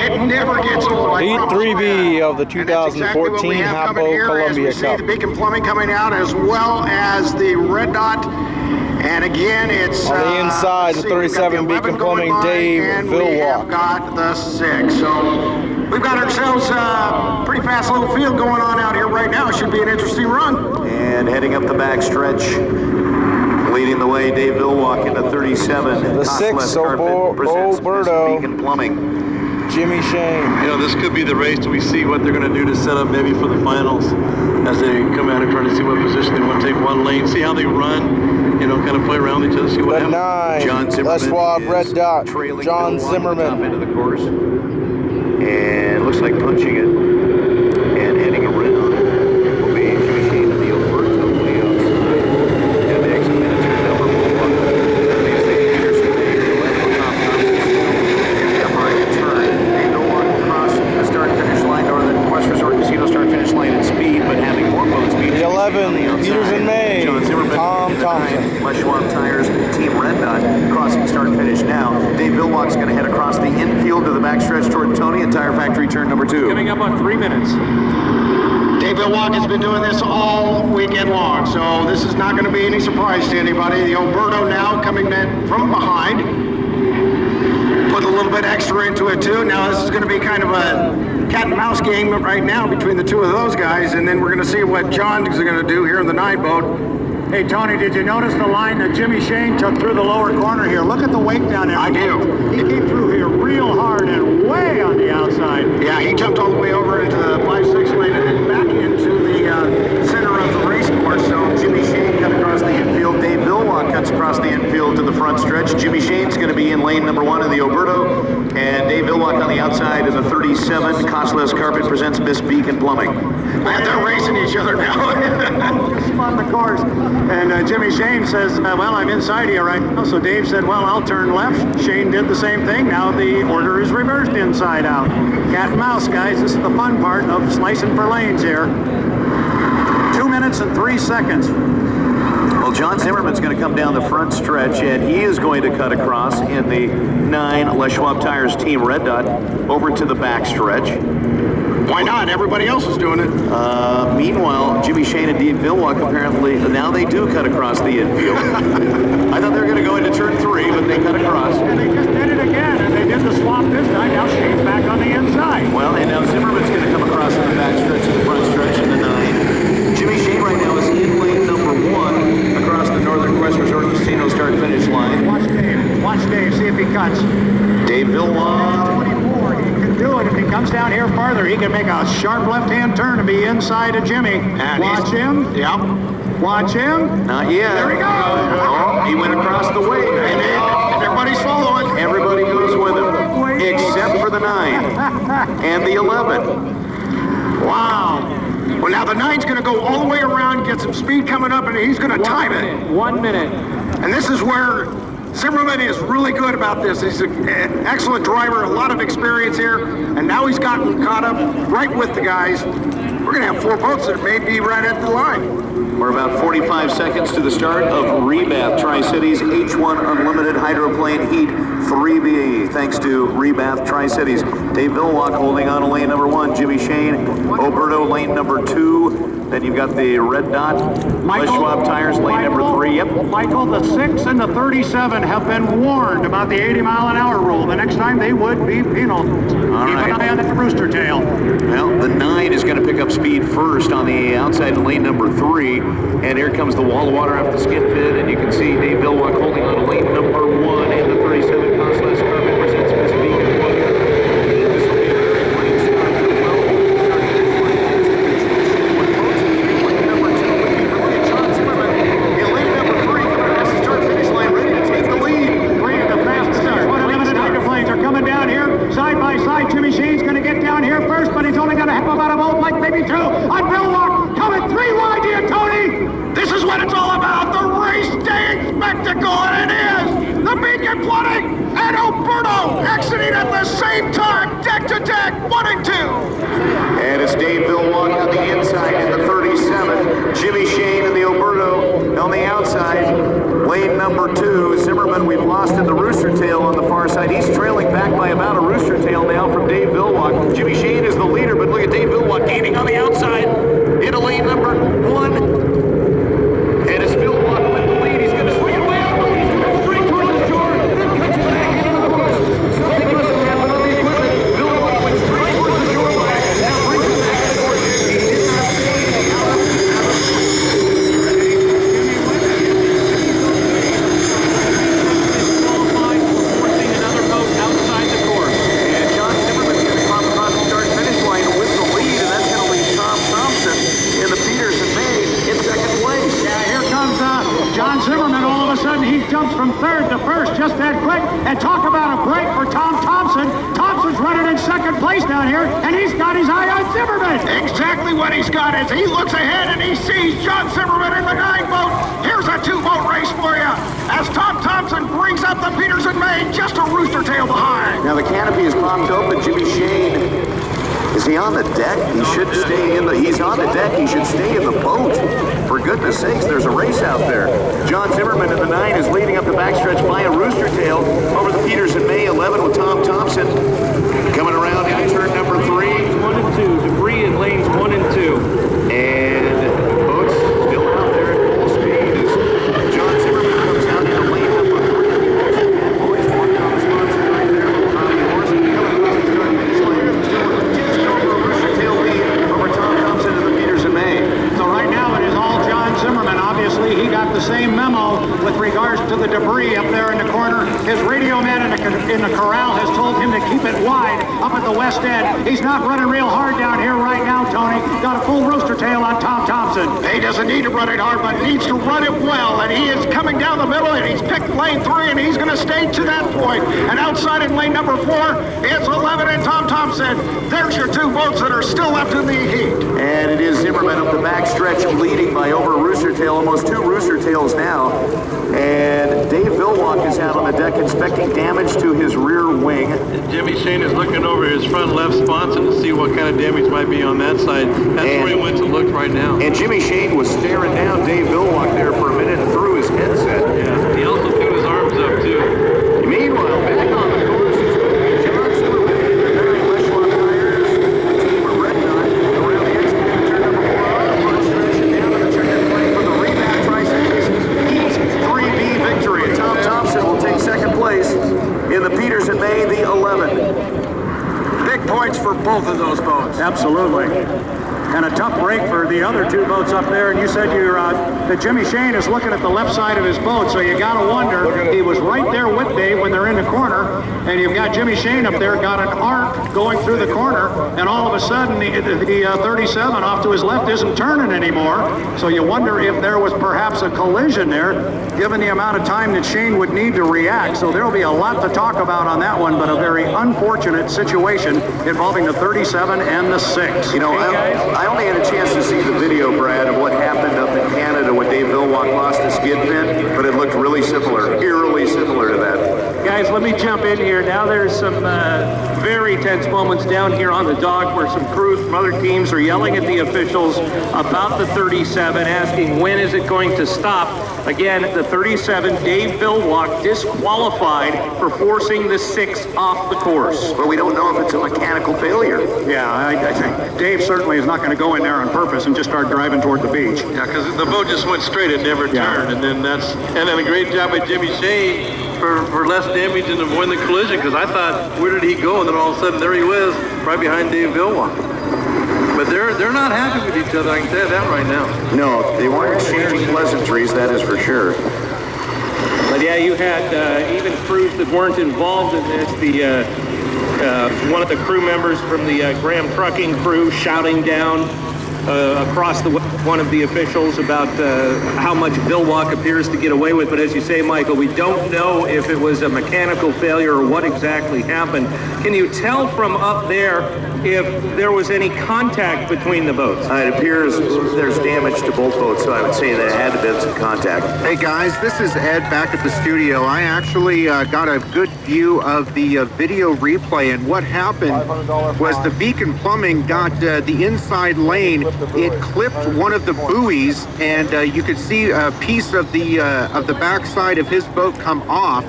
It never gets old. Heat 3B of the 2014 HAPO Columbia Cup. The Beacon Plumbing coming out, as well as the Red Dot. And again, it's on the inside, the 37 Beacon Plumbing, Dave Villwock. We've got the 6. So we've got ourselves a pretty fast little field going on out here right now. It should be an interesting run. And heading up the back stretch, leading the way, Dave Villwock into 37. The 6, Oberto. Beacon Plumbing. Jimmy Shane. You know, this could be the race till we see what they're going to do to set up maybe for the finals as they come out and try to see what position they want to take one lane, see how they run, you know, kind of play around each other, see what happens. 9, John Zimmerman Schwab, Red Dot, John Zimmerman. Into the course. And looks like punching it and heading around will be Jimmy Shane and the Oberto way outside. And the exit manager number 1. Peterson May, Tom Thompson. Schwab Tires, Team Red Dot, crossing start-finish now. Dave Villwock's going to head across the infield to the backstretch toward Tony and Tire Factory turn number 2. Coming up on 3 minutes. Dave Villwock has been doing this all weekend long, so this is not going to be any surprise to anybody. The Oberto now coming in from behind. Put a little bit extra into it too. Now this is going to be kind of a cat and mouse game right now between the two of those guys, and then we're going to see what John is going to do here in the 9 boat. Hey, Tony, did you notice the line that Jimmy Shane took through the lower corner here? Look at the wake down there. I do. He came through here real hard and way on the outside. Yeah, he jumped all the way over into the 5-6 lane and then back into the center of the race course. So Jimmy Shane cut across the infield. Dave Villwock cuts across the infield to the front stretch. Jimmy Shane's going to be in lane number 1 in the Oberto. And Dave Villwock on the outside in the 37. Costless Carpet presents Miss Beacon Plumbing. Man, they're racing each other now. On the course. And Jimmy Shane says, well, I'm inside here right now. So Dave said, well, I'll turn left. Shane did the same thing. Now the order is reversed inside out. Cat and mouse, guys. This is the fun part of slicing for lanes here. 2 minutes and 3 seconds. Well, John Zimmerman's going to come down the front stretch, and he is going to cut across in the 9 Les Schwab Tires Team Red Dot over to the back stretch. Why not? Everybody else is doing it. Meanwhile, Jimmy Shane and Dave Villwock apparently, now they do cut across the infield. I thought they were going to go into turn 3, but they cut across. And they just did it again, and they did the swap this time. Now Shane's back on the inside. Well, and now Zimmerman's going to come across in the back stretch and the front stretch in the 9. Jimmy Shane right now is in lane number 1 across the Northern Quest Resort Casino start-finish line. Watch Dave, see if he cuts. Dave Villwock. Do it. If he comes down here farther, he can make a sharp left-hand turn and be inside of Jimmy. And watch him. Yep. Watch him. Not yet. There he goes. Oh, he went across the way. And everybody's following. Everybody goes with him, except for the 9 and the 11. Wow. Well, now the 9's going to go all the way around, get some speed coming up, and he's going to time it. 1 minute. And this is where Zimmerman is really good about this. He's an excellent driver, a lot of experience here, and now he's gotten caught up right with the guys. We're going to have 4 boats that may be right at the line. We're about 45 seconds to the start of Rebath Tri-Cities H1 Unlimited Hydroplane Heat 3B. Thanks to Rebath Tri-Cities. Dave Villwock holding on to lane number 1. Jimmy Shane, Oberto lane number 2. Then you've got the Red Dot, Les Schwab Tires lane number 3. Yep. Michael, the 6 and the 37 have been warned about the 80-mile-an-hour rule. The next time they would be penal. Keep an eye on that rooster tail. Well, the 9 is going to pick up speed first on the outside in lane number 3. And here comes the wall of water off the skid pit. And you can see Dave Villwock holding on to lane number 1 and the 37 Costless Carpet presents Miss Beacon Plumbing. This will be a very clean start. Lane number 2 would be for John Zimmerman. And lane number 3 coming across the start-finish line, ready to take the lead. Three of the fast start. What limited hydroplanes are coming down here side by side. Jimmy Shane's going to get down here first, but he's only going to have about a boat like maybe 2 on Villwock. Coming 3 wide here, Tony. This is what it's all about, the race day spectacle, and it is. The Beacon Plumbing and Oberto exiting at the same time, deck to deck, 1 and 2. And it's Dave Villwock on the inside in the 37. Jimmy Shane and the Oberto on the outside. Lane number 2, Zimmerman, we've lost in the rooster tail on the far side. He's trailing back by about a rooster tail now from Dave Villwock. second place down here, and he's got his eye on Zimmerman. Exactly what he's got is he looks ahead and he sees John Zimmerman in the 9 boat. Here's a 2-boat race for you as Tom Thompson brings up the Peterson main, just a rooster tail behind. Now the canopy is popped open. Jimmy Shane, is he on the deck? He should stay in the, he's on the deck. He should stay in the boat. For goodness sakes, there's a race out there. John Zimmerman in the 9 is leading up the backstretch by a rooster tail over the Peterson May 11 with Tom Thompson coming around in turn number 3. 1 and 2, debris in lanes 1 and 2. And boats still out there at full speed as John Zimmerman comes out into lane number 3. Boys working on the spots right there. The horse and the other horse is going to finish lane 2. Just over a rooster tail lead over Tom Thompson in the Peterson May. So right now it is all John Zimmerman. Obviously, he got the same memo with regards to the debris up there in the corner. His radio man in the corral has told him to keep it wide up at the west end. He's not running real hard down here right now, Tony. Got a full rooster tail on Tom Thompson. He doesn't need to run it hard, but needs to run it well. And he is coming down the middle, and he's picked lane 3, and he's going to stay to that point. And outside in lane number 4, it's 11 and Tom Thompson. There's your 2 boats that are still left in the heat. And it is Zimmerman up the backstretch leading by over a rooster tail, almost 2 rooster tails now. And Dave Villwock is out on the deck inspecting damage to his rear wing. Jimmy Shane is looking over his front left sponson to see what kind of damage might be on that side. That's where he went to look right now. And Jimmy Shane was staring down Dave Villwock there for a minute and threw his headset. Yeah, he also threw his arms up too. Meanwhile, back on the course is going to be John Zimmerman in the 9 Westlaw tires. The team of Red Knot around the exit into turn number 4 on the front stretch and down to the checkered plane for the Rebath Tri-Cities Heat 3B victory. And Tom Thompson will take second place in the Peterson May, the 11. Big points for both of those boats. Absolutely. And a tough break for the other 2 boats up there. And you said that Jimmy Shane is looking at the left side of his boat, so you got to wonder. He was right there with Dave when they're in the corner, and you've got Jimmy Shane up there, got an arc going through the corner, and all of a sudden the 37 off to his left isn't turning anymore. So you wonder if there was perhaps a collision there, given the amount of time that Shane would need to react. So there will be a lot to talk about on that one, but a very unfortunate situation involving the 37 and the 6. You know, I only had a chance to see the video, Brad, of what happened up in Canada when Dave Villwock lost his skid pin, but it looked really similar, eerily similar to that. Guys, let me jump in here. Now there's some very tense moments down here on the dock where some crews from other teams are yelling at the officials about the 37, asking when is it going to stop. Again, the 37, Dave Villwock, disqualified for forcing the 6 off the course. But we don't know if it's a mechanical failure. Yeah, I think Dave certainly is not going to go in there on purpose and just start driving toward the beach. Yeah, because the boat just went straight, it never turned, and then a great job by Jimmy Shane for less damage and avoiding the collision. Because I thought, where did he go? And then all of a sudden, there he was, right behind Dave Villwock. But they're not happy with each other. I can tell you that right now. No, they weren't exchanging pleasantries. That is for sure. But yeah, you had even crews that weren't involved in this. One of the crew members from the Graham Trucking crew shouting down across one of the officials about how much Villwock appears to get away with. But as you say, Michael, we don't know if it was a mechanical failure or what exactly happened. Can you tell from up there if there was any contact between the boats? It appears there's damage to both boats, so I would say there had to have been some contact. Hey guys, this is Ed back at the studio. I actually got a good view of the video replay, and what happened was the Beacon Plumbing got the inside lane. It clipped one of the buoys, and you could see a piece of the backside of his boat come off.